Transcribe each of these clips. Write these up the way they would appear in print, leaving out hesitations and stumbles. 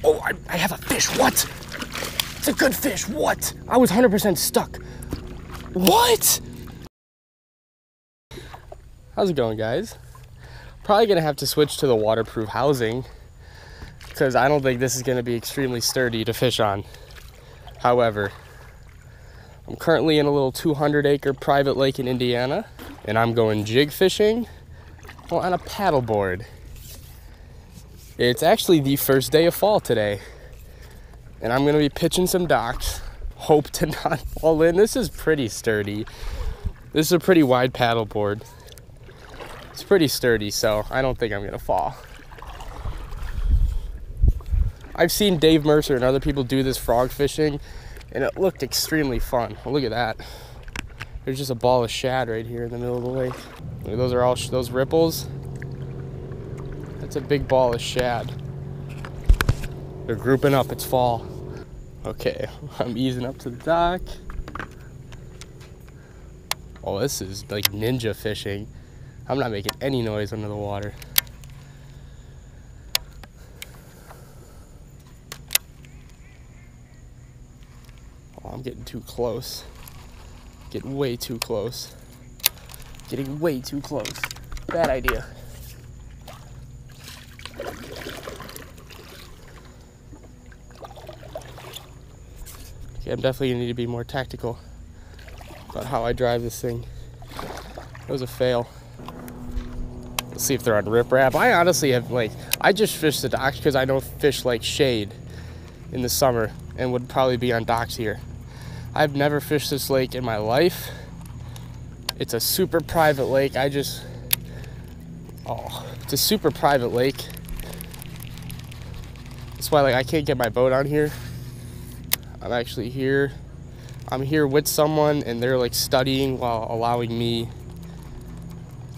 Oh, I have a fish. What? It's a good fish. What? I was 100% stuck. What? How's it going, guys? Probably gonna have to switch to the waterproof housing because I don't think this is gonna be extremely sturdy to fish on. However, I'm currently in a little 200-acre private lake in Indiana, and I'm going jig fishing on a paddleboard. It's actually the first day of fall today, and I'm gonna be pitching some docks. Hope to not fall in. This is pretty sturdy. This is a pretty wide paddleboard. It's pretty sturdy, so I don't think I'm gonna fall. I've seen Dave Mercer and other people do this frog fishing, and it looked extremely fun. Well, look at that. There's just a ball of shad right here in the middle of the lake. Those are all those ripples. That's a big ball of shad. They're grouping up. It's fall. Okay, I'm easing up to the dock. Oh, this is like ninja fishing. I'm not making any noise under the water. Oh, I'm getting too close. Getting way too close. Getting way too close. Bad idea. Okay, I'm definitely gonna need to be more tactical about how I drive this thing. It was a fail. Let's see if they're on riprap. I honestly have I just fish the docks because I don't fish like shade in the summer and would probably be on docks here. I've never fished this lake in my life. It's a super private lake. It's a super private lake. That's why I can't get my boat on here. I'm actually here. I'm here with someone and they're studying while allowing me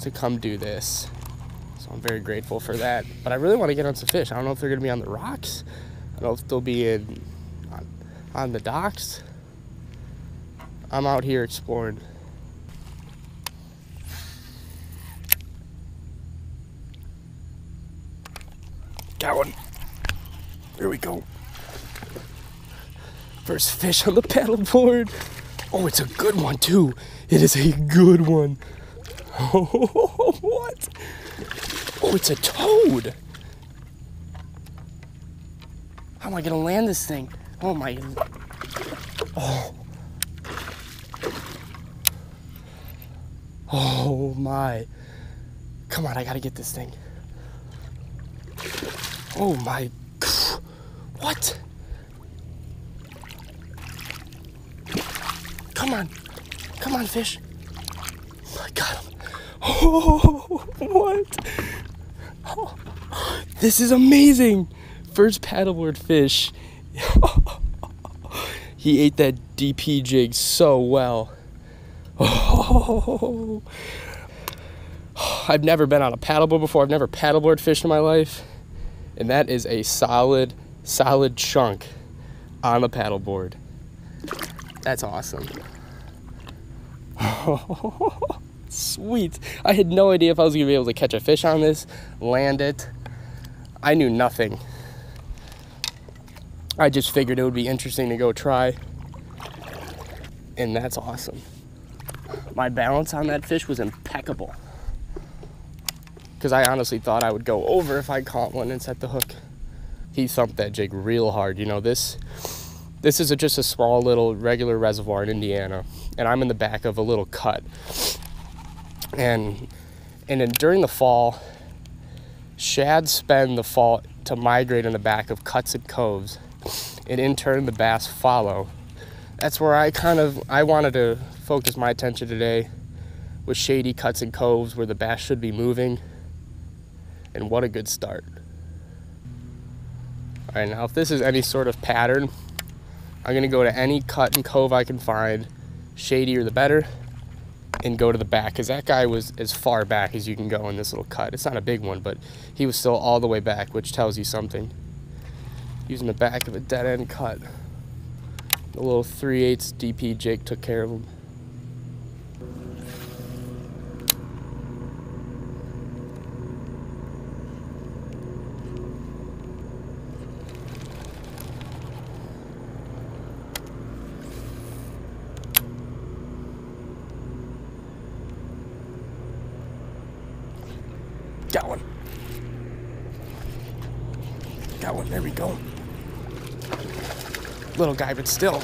to come do this. So I'm very grateful for that. But I really want to get on some fish. I don't know if they're gonna be on the rocks. I don't know if they'll be on the docks. I'm out here exploring. Got one. Here we go. First fish on the paddleboard. Oh, it's a good one too. It is a good one. Oh, what? Oh, it's a toad. How am I gonna land this thing? Oh my. Oh. Oh my. Come on, I gotta get this thing. Oh my. What? Come on. Come on, fish. I got him. Oh, what? Oh, this is amazing. First paddleboard fish. He ate that DP jig so well. Oh. I've never been on a paddleboard before. I've never paddleboard fished in my life. And that is a solid chunk on a paddleboard. That's awesome. Sweet. I had no idea if I was gonna be able to catch a fish on this, land it. I knew nothing. I just figured it would be interesting to go try. And that's awesome. My balance on that fish was impeccable. Because I honestly thought I would go over if I caught one and set the hook. He thumped that jig real hard. You know, this is just a small little regular reservoir in Indiana. And I'm in the back of a little cut. And during the fall, shad spend the fall to migrate in the back of cuts and coves. And in turn, the bass follow. That's where I wanted to focus my attention today, with shady cuts and coves where the bass should be moving. And what a good start. All right, now if this is any sort of pattern, I'm gonna go to any cut and cove I can find, shadier the better, and go to the back, because that guy was as far back as you can go in this little cut. It's not a big one, but he was still all the way back, which tells you something. Using the back of a dead end cut. The little 3/8 DP jig took care of him. Got one. Got one, there we go. Little guy, but still.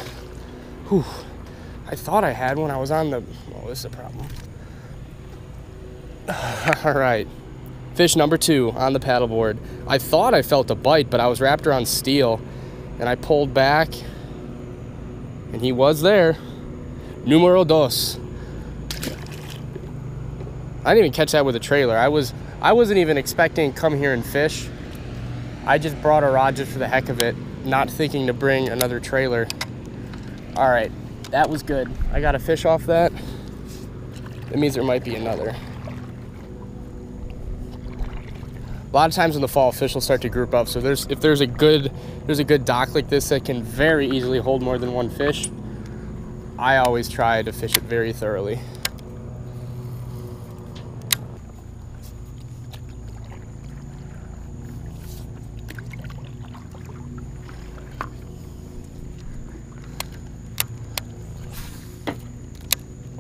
Whew. I thought I had one. I was on the, oh, this is a problem. All right, fish number 2 on the paddleboard. I thought I felt a bite, but I was wrapped around steel, and I pulled back, and he was there. Numero 2. I didn't even catch that with a trailer. I wasn't even expecting to come here and fish. I just brought a rod just for the heck of it, not thinking to bring another trailer. All right, that was good. I got a fish off that. That means there might be another. A lot of times in the fall, fish will start to group up. So if there's a good dock like this that can very easily hold more than one fish, I always try to fish it very thoroughly.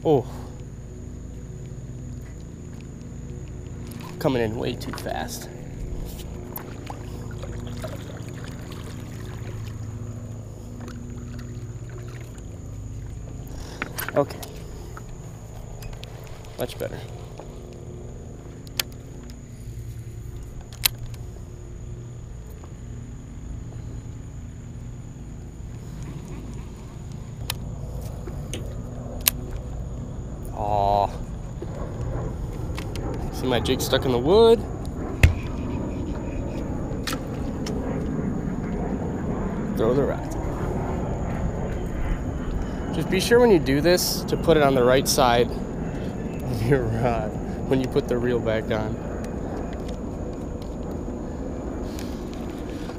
Oh, coming in way too fast. Okay, much better. Aw. See my jig stuck in the wood. Throw the rod. Just be sure when you do this to put it on the right side of your rod when you put the reel back on.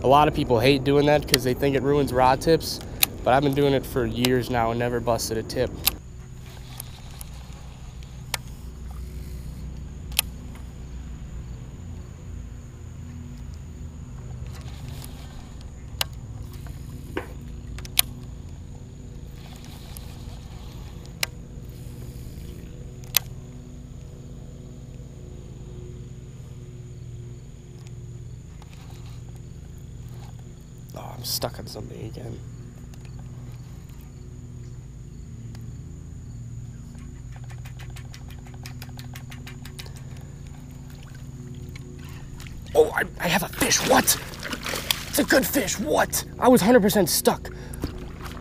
A lot of people hate doing that because they think it ruins rod tips, but I've been doing it for years now and never busted a tip. Oh, I'm stuck on something again. Oh, I have a fish. What? It's a good fish. What? I was 100% stuck.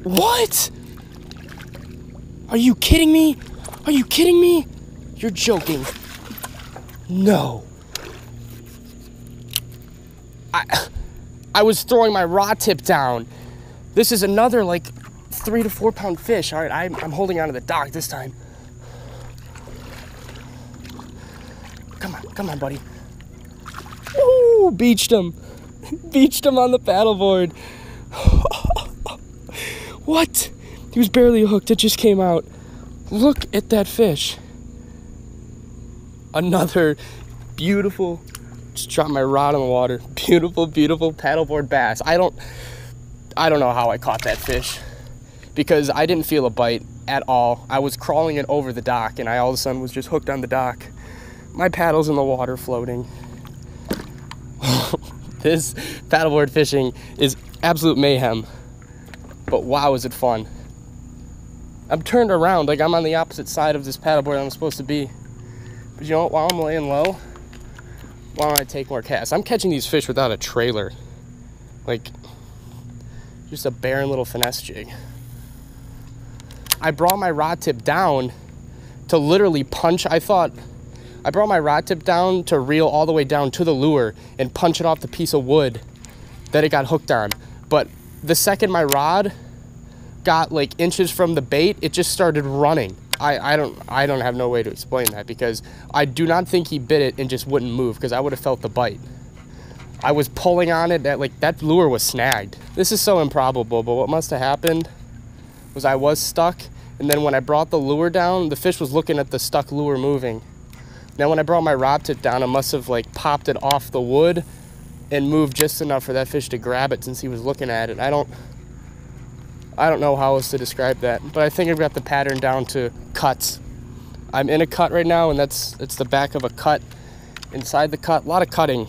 What? Are you kidding me? Are you kidding me? You're joking. No. I was throwing my rod tip down. This is another like 3 to 4 pound fish. All right, I'm holding onto the dock this time. Come on, buddy. Ooh, beached him. Beached him on the paddleboard. What? He was barely hooked, it just came out. Look at that fish. Another beautiful, just dropped my rod in the water. Beautiful, beautiful paddleboard bass. I don't know how I caught that fish because I didn't feel a bite at all. I was crawling it over the dock and I all of a sudden was just hooked on the dock. My paddle's in the water floating. This paddleboard fishing is absolute mayhem, but wow, is it fun. I'm turned around like I'm on the opposite side of this paddleboard I'm supposed to be. But you know what, while I'm laying low, why don't I take more casts? I'm catching these fish without a trailer. Like, just a barren little finesse jig. I brought my rod tip down to literally punch. I brought my rod tip down to reel all the way down to the lure and punch it off the piece of wood that it got hooked on. But the second my rod got like inches from the bait, it just started running. I don't have no way to explain that because I do not think he bit it and just wouldn't move because I would have felt the bite. I was pulling on it, that lure was snagged. This is so improbable, but what must have happened was I was stuck, and then when I brought the lure down, the fish was looking at the stuck lure moving. Now when I brought my rod tip down, I must have like popped it off the wood and moved just enough for that fish to grab it since he was looking at it. I don't know how else to describe that, but I think I've got the pattern down to cuts. I'm in a cut right now, and it's the back of a cut, inside the cut. A lot of cutting,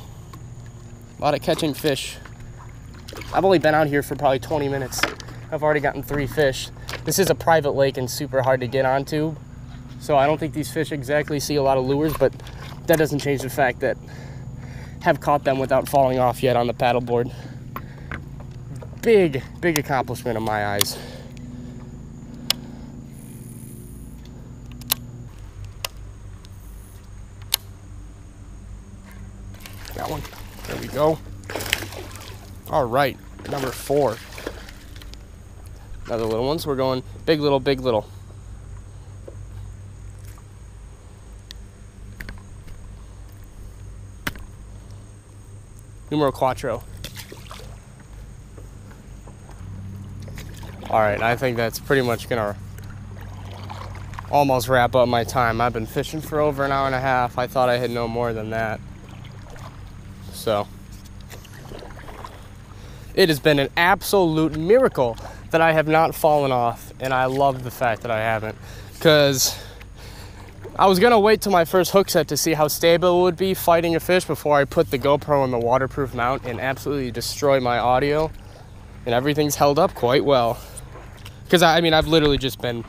a lot of catching fish. I've only been out here for probably 20 minutes. I've already gotten 3 fish. This is a private lake and super hard to get onto, so I don't think these fish exactly see a lot of lures, but that doesn't change the fact that have caught them without falling off yet on the paddleboard. Big accomplishment in my eyes. Got one. There we go. All right, number 4. Another little one, so we're going big, little, big, little. Numero quattro. All right, I think that's pretty much gonna almost wrap up my time. I've been fishing for over an hour and a half. I thought I had no more than that. So it has been an absolute miracle that I have not fallen off, and I love the fact that I haven't, because I was gonna wait till my first hook set to see how stable it would be fighting a fish before I put the GoPro in the waterproof mount and absolutely destroy my audio, and everything's held up quite well. Because I mean, I've literally just been,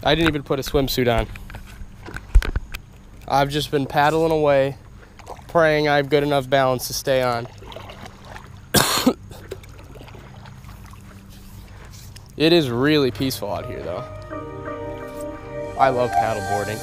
I didn't even put a swimsuit on. I've just been paddling away, praying I have good enough balance to stay on. It is really peaceful out here though. I love paddleboarding.